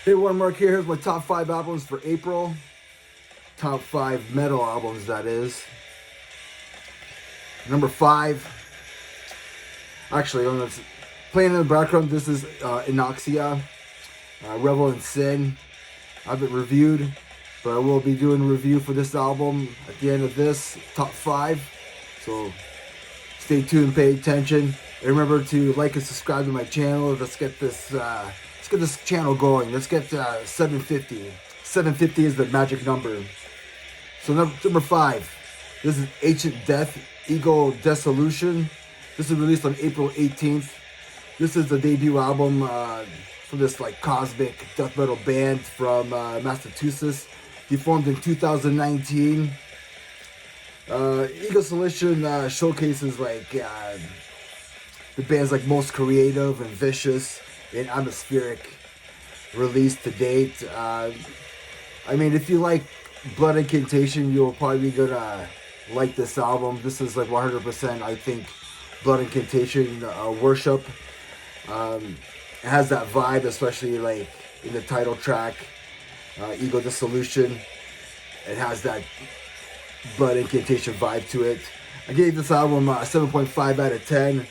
Hey, one mark here. Here's my top 5 albums for April. Top 5 metal albums, that is. Number 5. Actually, playing in the background, this is Inoxia Rebel Sin. I haven't reviewed, but I will be doing a review for this album at the end of this top 5. So stay tuned, pay attention, and remember to like and subscribe to my channel. Let's get this channel going. Let's get 750. 750 is the magic number. So number 5. This is Ancient Death, Ego Dissolution. This is released on April 18th. This is the debut album from this like cosmic death metal band from Massachusetts. They formed in 2019. Ego Dissolution showcases like the band's like most creative and vicious and atmospheric release to date. I mean, if you like Blood Incantation, you'll probably gonna like this album. This is like 100%, I think, Blood Incantation worship. It has that vibe, especially like in the title track, Ego Dissolution. It has that Blood Incantation vibe to it. I gave this album a 7.5 out of 10.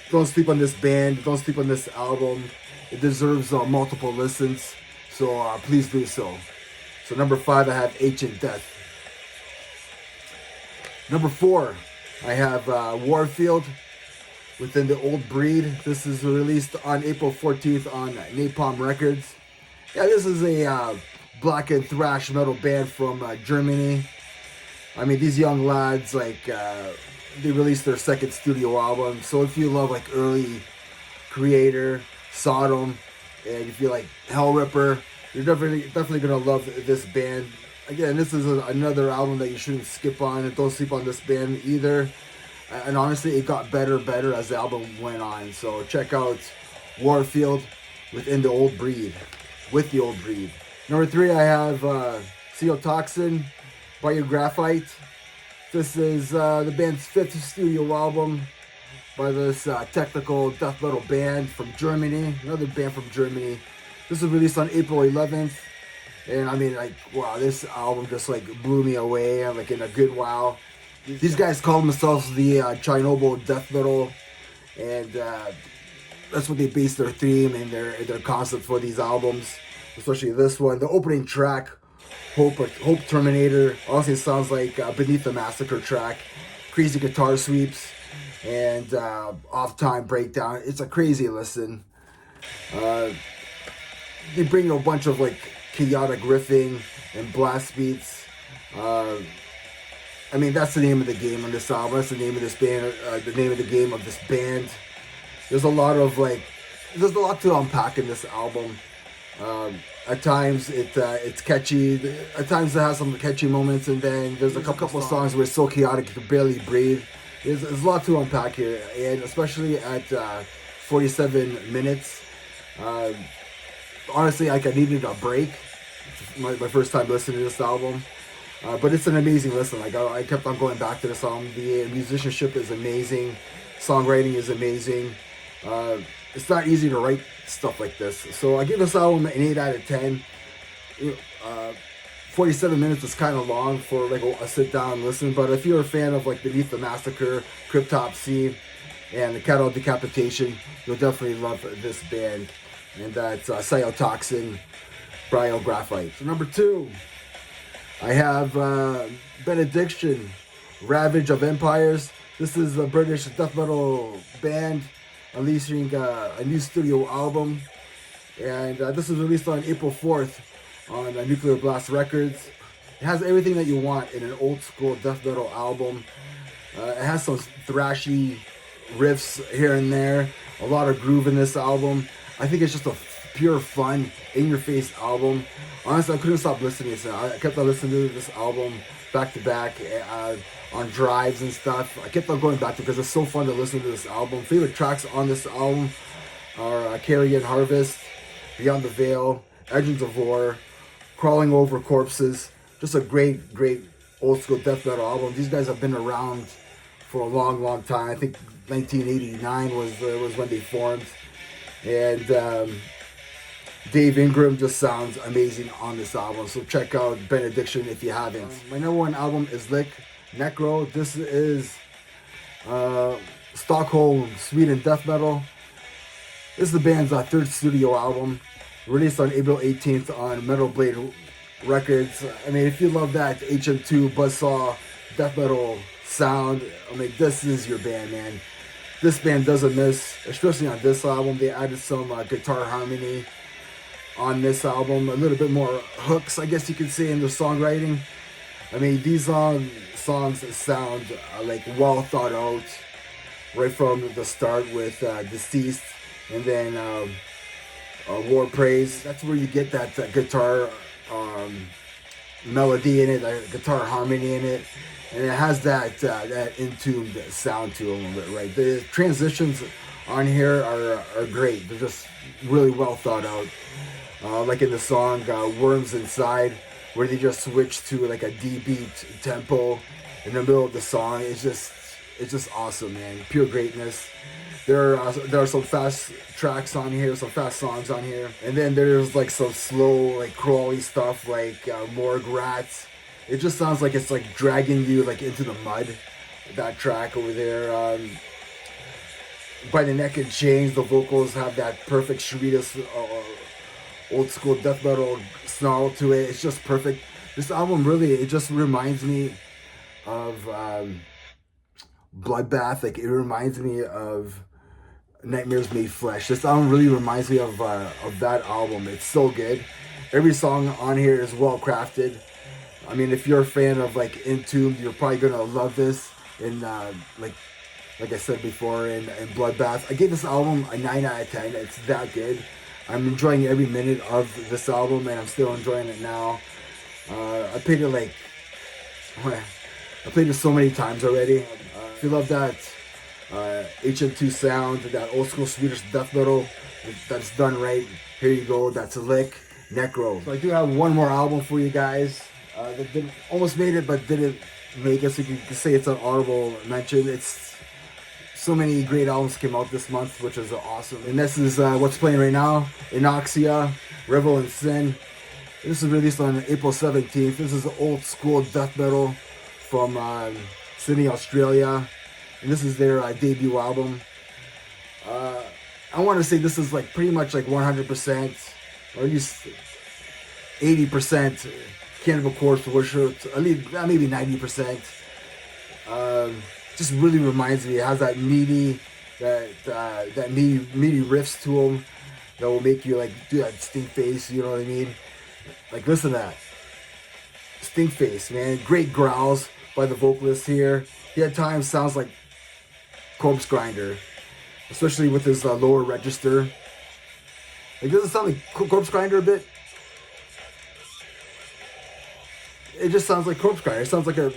Don't sleep on this band. Don't sleep on this album. It deserves multiple listens, so please do so. So number 5, I have Ancient Death. Number 4, I have Warfield, Within the Old Breed. This is released on April 14th on Napalm Records. Yeah, this is a black and thrash metal band from Germany. I mean, these young lads, like, they released their second studio album. So if you love, like, early Creator, Sodom, and if you like Hell Ripper, you're definitely going to love this band. Again, this is another album that you shouldn't skip on, and don't sleep on this band either. And honestly, it got better as the album went on. So check out Warfield, Within the Old Breed. With the Old Breed. Number 3, I have Sciotoxin by Your Graphite. This is the band's 5th studio album by this technical death metal band from Germany. Another band from Germany. This was released on April 11th. And I mean, like, wow, this album just like blew me away, like in a good wow. These guys call themselves the Chernobyl death metal, and that's what they base their theme and their concept for these albums, especially this one. The opening track, Hope Terminator, honestly sounds like Beneath the Massacre track. Crazy guitar sweeps and off-time breakdown. It's a crazy listen. They bring a bunch of like chaotic riffing and blast beats. I mean, that's the name of the game on this album. That's the name of this band. The name of the game of this band. There's a lot to unpack in this album. At times it's catchy. At times it has some catchy moments, and then there's a couple of songs where it's so chaotic you can barely breathe. There's a lot to unpack here, and especially at 47 minutes. Honestly, like I needed a break. It's my first time listening to this album. But it's an amazing listen. Like I kept on going back to this album. The musicianship is amazing. Songwriting is amazing. It's not easy to write stuff like this. So I give this album an 8 out of 10. 47 minutes is kind of long for like a sit down listen. But if you're a fan of like Beneath the Massacre, Cryptopsy, and the Cattle Decapitation, you'll definitely love this band. And that's Sciotoxin, Brio Graphite. So number 2. I have Benediction, Ravage of Empires. This is a British death metal band releasing a new studio album. And this was released on April 4th on Nuclear Blast Records. It has everything that you want in an old school death metal album. It has some thrashy riffs here and there. A lot of groove in this album. I think it's just a pure fun, in-your-face album. Honestly, I couldn't stop listening to it. I kept on listening to this album back to back on drives and stuff. I kept on going back to it because it's so fun to listen to this album. Favorite tracks on this album are Carrion Harvest, Beyond the Veil, Engines of War, Crawling Over Corpses. Just a great old school death metal album. These guys have been around for a long time. I think 1989 was when they formed. And Dave Ingram just sounds amazing on this album. So check out Benediction if you haven't. My number one album is Necro. This is Stockholm, Sweden death metal. This is the band's third studio album, released on April 18th on Metal Blade Records. I mean, if you love that HM2 buzzsaw death metal sound, I mean, this is your band, man. This band doesn't miss, especially on this album. They added some guitar harmony on this album, a little bit more hooks, I guess you could say, in their songwriting. I mean, these songs sound like well thought out right from the start with Deceased and then War Praise. That's where you get that guitar melody in it, that guitar harmony in it, and it has that in-tuned sound to it a little bit, right? The transitions on here are great. They're just really well thought out. Like in the song Worms Inside, where they just switch to like a D-beat tempo in the middle of the song. It's just awesome, man. Pure greatness. There are some fast tracks on here, some fast songs on here, and then there's like some slow, like crawly stuff, like Morgue Rats. It just sounds like it's like dragging you like into the mud. That track over there. By the Neck and Chains, the vocals have that perfect Shritas, old school death metal snarl to it. It's just perfect. This album really, it just reminds me of Bloodbath. Like, it reminds me of Nightmares Made Flesh. This album really reminds me of that album. It's so good. Every song on here is well crafted. I mean, if you're a fan of like Entombed, you're probably gonna love this. And like I said before, in Bloodbath, I gave this album a 9 out of 10. It's that good. I'm enjoying every minute of this album, and I'm still enjoying it now. I played it so many times already. If you love that HM2 sound, that old school Swedish death metal that's done right, here you go. That's Necro. So I do have one more album for you guys that almost made it, but didn't make it. So you can say it's an honorable mention. It's so many great albums came out this month, which is awesome. And this is what's playing right now, Inoxia Rebel Sin. This is released on April 17th. This is old school death metal from Sydney, Australia. And this is their debut album. I want to say this is like pretty much like 100%, or at least 80% Cannibal Corpse worship, at least maybe 90%. Just really reminds me. It has that meaty riffs to them that will make you like do that stink face. You know what I mean? Like, listen to that stink face, man. Great growls by the vocalist here. He at times sounds like Corpse Grinder, especially with his lower register. Like, does it sound like Corpse Grinder a bit? It just sounds like Corpse Grinder. It sounds like a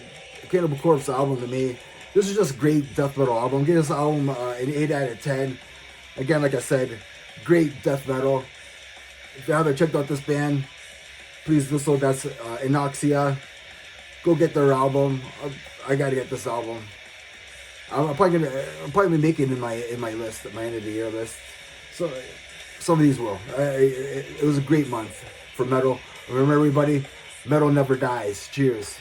Cannibal Corpse album to me. This is just a great death metal album. Give this album an 8 out of 10. Again, like I said, great death metal. If you haven't checked out this band, please do so. That's Inoxia. Go get their album. I gotta get this album. I'm probably making it in my list, my end of the year list. So some of these will. It was a great month for metal. Remember, everybody, metal never dies. Cheers.